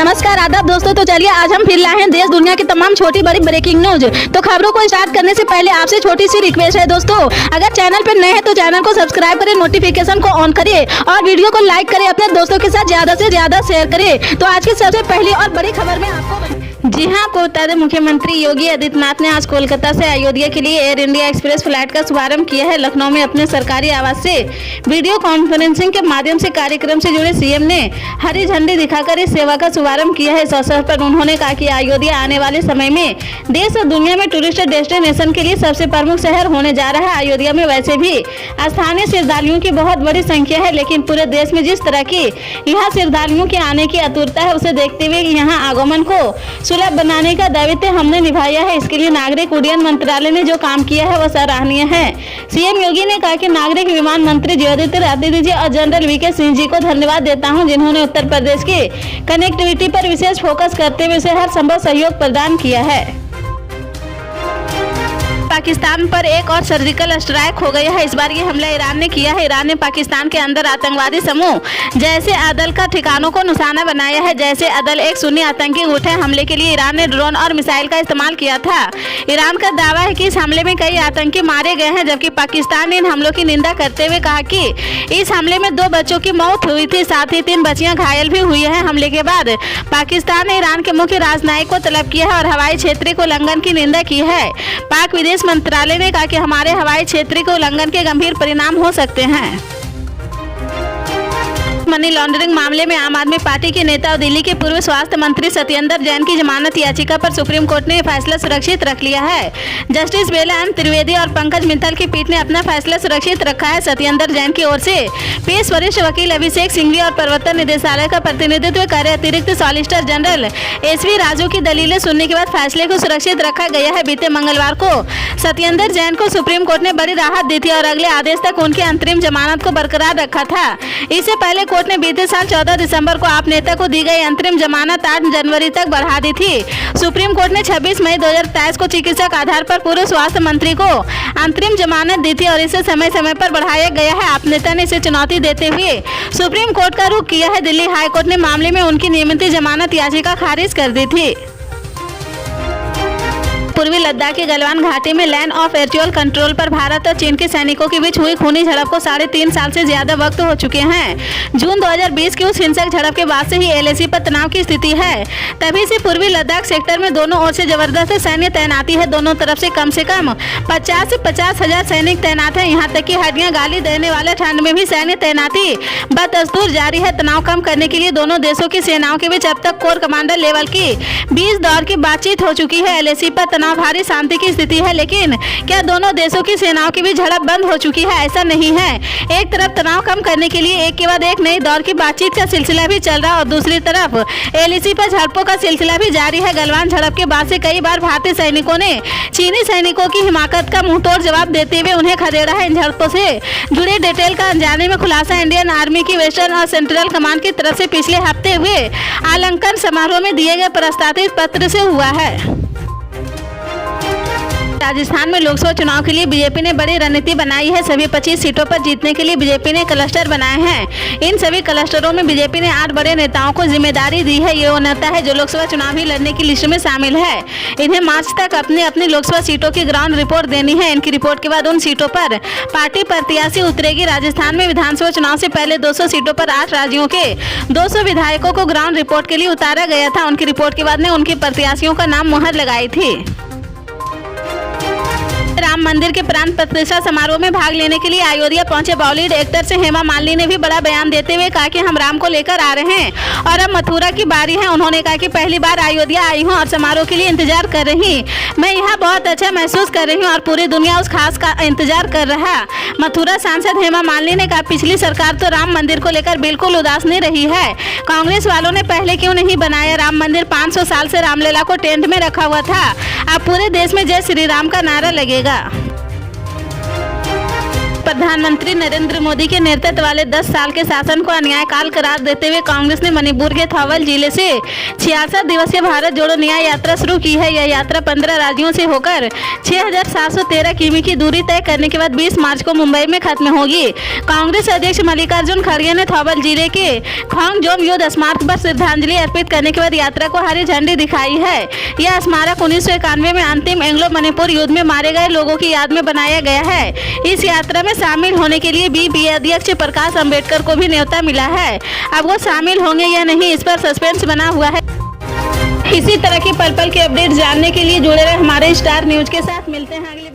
नमस्कार आदाब दोस्तों। तो चलिए आज हम फिर लाए हैं देश दुनिया की तमाम छोटी बड़ी ब्रेकिंग न्यूज। तो खबरों को स्टार्ट करने से पहले आपसे छोटी सी रिक्वेस्ट है दोस्तों, अगर चैनल पर नए हैं तो चैनल को सब्सक्राइब करें, नोटिफिकेशन को ऑन करिए और वीडियो को लाइक करें, अपने दोस्तों के साथ ज्यादा से ज्यादा शेयर करें। तो आज की सबसे पहली और बड़ी खबर में आपको जी हाँ, आपको बता दें मुख्यमंत्री योगी आदित्यनाथ ने आज कोलकाता से अयोध्या के लिए एयर इंडिया एक्सप्रेस फ्लाइट का शुभारंभ किया है। लखनऊ में अपने सरकारी आवास से वीडियो कॉन्फ्रेंसिंग के माध्यम से कार्यक्रम से जुड़े सीएम ने हरी झंडी दिखाकर इस सेवा का शुभारंभ किया है। इस अवसर पर उन्होंने कहा कि अयोध्या आने वाले समय में देश और दुनिया में टूरिस्ट डेस्टिनेशन के लिए सबसे प्रमुख शहर होने जा रहा है। अयोध्या में वैसे भी स्थानीय श्रद्धालुओं की बहुत बड़ी संख्या है, लेकिन पूरे देश में जिस तरह की यहाँ श्रद्धालुओं के आने की आतुरता है, उसे देखते हुए यहाँ आगमन को सुलभ बनाने का दायित्व हमने निभाया है। इसके लिए नागरिक उड्डयन मंत्रालय ने जो काम किया है वह सराहनीय है। सीएम योगी ने कहा कि नागरिक विमान मंत्री ज्योतिरादित्य जी और जनरल वीके सिंह जी को धन्यवाद देता हूं, जिन्होंने उत्तर प्रदेश की कनेक्टिविटी पर विशेष फोकस करते हुए उसे हर संभव सहयोग प्रदान किया है। पाकिस्तान पर एक और सर्जिकल स्ट्राइक हो गया है। इस बार ये हमला ईरान ने किया है। ईरान ने पाकिस्तान के अंदर आतंकवादी समूह जैसे अदल का ठिकानों को निशाना बनाया है। जैसे अदल एक सुन्नी आतंकी गुट है। हमले के लिए ईरान ने ड्रोन और मिसाइल का इस्तेमाल किया था। ईरान का दावा है कि इस हमले में कई आतंकी मारे गए हैं, जबकि पाकिस्तान ने इन हमलों की निंदा करते हुए कहा कि इस हमले में 2 बच्चों की मौत हुई थी, साथ ही 3 बच्चियां घायल भी हुई है। हमले के बाद पाकिस्तान ने ईरान के मुख्य राजनयिक को तलब किया है और हवाई क्षेत्र को उल्लंघन की निंदा की है। पाक विदेश मंत्रालय ने कहा कि हमारे हवाई क्षेत्र के उल्लंघन के गंभीर परिणाम हो सकते हैं। मनी लॉन्ड्रिंग मामले में आम आदमी पार्टी के नेता और दिल्ली के पूर्व स्वास्थ्य मंत्री सत्येंद्र जैन की जमानत याचिका पर सुप्रीम कोर्ट ने फैसला सुरक्षित रख लिया है। जस्टिस बेला एम त्रिवेदी और पंकज मित्तल की पीठ ने अपना फैसला सुरक्षित रखा है। सत्येंद्र जैन की ओर से पेश वरिष्ठ वकील अभिषेक सिंघवी और प्रवर्तन निदेशालय का प्रतिनिधित्व कर रहे अतिरिक्त सॉलिसिटर जनरल एसवी राजू की दलीलें सुनने के बाद फैसले को सुरक्षित रखा गया है। बीते मंगलवार को सत्येंद्र जैन को सुप्रीम कोर्ट ने बड़ी राहत दी थी और अगले आदेश तक उनकी अंतरिम जमानत को बरकरार रखा था। इससे पहले कोर्ट ने बीते साल 14 दिसंबर को आप नेता को दी गई अंतरिम जमानत 8 जनवरी तक बढ़ा दी थी। सुप्रीम कोर्ट ने 26 मई 2023 को चिकित्सक आधार पर पूर्व स्वास्थ्य मंत्री को अंतरिम जमानत दी थी और इसे समय समय पर बढ़ाया गया है। आप नेता ने इसे चुनौती देते हुए सुप्रीम कोर्ट का रुख किया है। दिल्ली हाई कोर्ट ने मामले में उनकी नियमित जमानत याचिका खारिज कर दी थी। पूर्वी लद्दाख के गलवान घाटी में लैंड ऑफ एयरचुअल कंट्रोल पर भारत और चीन के सैनिकों के बीच हुई खूनी झड़प को 3.5 साल से ज्यादा वक्त हो चुके हैं। जून 2020 की उस हिंसक झड़प के बाद से ही एलएसी पर तनाव की स्थिति है। तभी से पूर्वी लद्दाख सेक्टर में दोनों ओर से जबरदस्त सैन्य तैनाती है। दोनों तरफ से कम 50 से 50 हजार सैनिक तैनात हैं। यहाँ तक कि हड्डियां गाली देने वाले ठंड में भी सैन्य तैनाती बदस्तूर जारी है। तनाव कम करने के लिए दोनों देशों की सेनाओं के बीच अब तक कोर कमांडर लेवल की 20 दौर की बातचीत हो चुकी है। एलएसी पर भारी शांति की स्थिति है, लेकिन क्या दोनों देशों की सेनाओं की भी झड़प बंद हो चुकी है? ऐसा नहीं है। एक तरफ तनाव कम करने के लिए एक के बाद एक नई दौर की बातचीत का सिलसिला भी चल रहा है और दूसरी तरफ एलएसी पर झड़पों का सिलसिला भी जारी है। गलवान झड़प के बाद से कई बार भारतीय सैनिकों ने चीनी सैनिकों की हिमाकत का मुंहतोड़ जवाब देते हुए उन्हें खदेड़ा है। इन झड़पों से जुड़े डिटेल का अनजाने में खुलासा इंडियन आर्मी की वेस्टर्न और सेंट्रल कमांड की तरफ से पिछले हफ्ते हुए आलंकन समारोह में दिए गए प्रस्तावित पत्र से हुआ है। राजस्थान में लोकसभा चुनाव के लिए बीजेपी ने बड़ी रणनीति बनाई है। सभी 25 सीटों पर जीतने के लिए बीजेपी ने क्लस्टर बनाए हैं। इन सभी क्लस्टरों में बीजेपी ने 8 बड़े नेताओं को जिम्मेदारी दी है। ये वो नेता है जो लोकसभा चुनाव ही लड़ने की लिस्ट में शामिल है। इन्हें मार्च तक अपनी अपनी लोकसभा सीटों की ग्राउंड रिपोर्ट देनी है। इनकी रिपोर्ट के बाद उन सीटों पर पार्टी प्रत्याशी उतरेगी। राजस्थान में विधानसभा चुनाव से पहले 200 सीटों पर 8 राज्यों के 200 विधायकों को ग्राउंड रिपोर्ट के लिए उतारा गया था। उनकी रिपोर्ट के बाद ने उनके प्रत्याशियों का नाम मुहर लगाई थी। राम मंदिर के प्राण प्रतिष्ठा समारोह में भाग लेने के लिए अयोध्या पहुंचे बॉलीवुड एक्टर से हेमा मालिनी ने भी बड़ा बयान देते हुए कहा कि हम राम को लेकर आ रहे हैं और अब मथुरा की बारी है। उन्होंने कहा कि पहली बार अयोध्या आई हूं और समारोह के लिए इंतजार कर रही। मैं यहाँ बहुत अच्छा महसूस कर रही हूँ और पूरी दुनिया उस खास का इंतजार कर रहा। मथुरा सांसद हेमा मालिनी ने कहा, पिछली सरकार तो राम मंदिर को लेकर बिल्कुल उदास नहीं रही है। कांग्रेस वालों ने पहले क्यों नहीं बनाया राम मंदिर? 500 साल से रामलीला को टेंट में रखा हुआ था। अब पूरे देश में जय श्री राम का नारा लगेगा। प्रधानमंत्री नरेंद्र मोदी के नेतृत्व वाले 10 साल के शासन को अन्याय काल करार देते हुए कांग्रेस ने मणिपुर के थौबल जिले से 66 दिवसीय भारत जोड़ो न्याय यात्रा शुरू की है। यह यात्रा 15 राज्यों से होकर 6,713 किमी की दूरी तय करने के बाद 20 मार्च को मुंबई में खत्म होगी। कांग्रेस अध्यक्ष मल्लिकार्जुन खड़गे ने थौबल जिले के खोंगजोम युद्ध स्मारक पर श्रद्धांजलि अर्पित करने के बाद यात्रा को हरी झंडी दिखाई है। यह स्मारक 1991 में अंतिम एंग्लो मणिपुर युद्ध में मारे गए लोगों की याद में बनाया गया है। इस यात्रा में शामिल होने के लिए बीपीए अध्यक्ष प्रकाश अंबेडकर को भी न्योता मिला है। अब वो शामिल होंगे या नहीं, इस पर सस्पेंस बना हुआ है। इसी तरह की पल पल के अपडेट जानने के लिए जुड़े रहे हमारे स्टार न्यूज के साथ। मिलते हैं अगले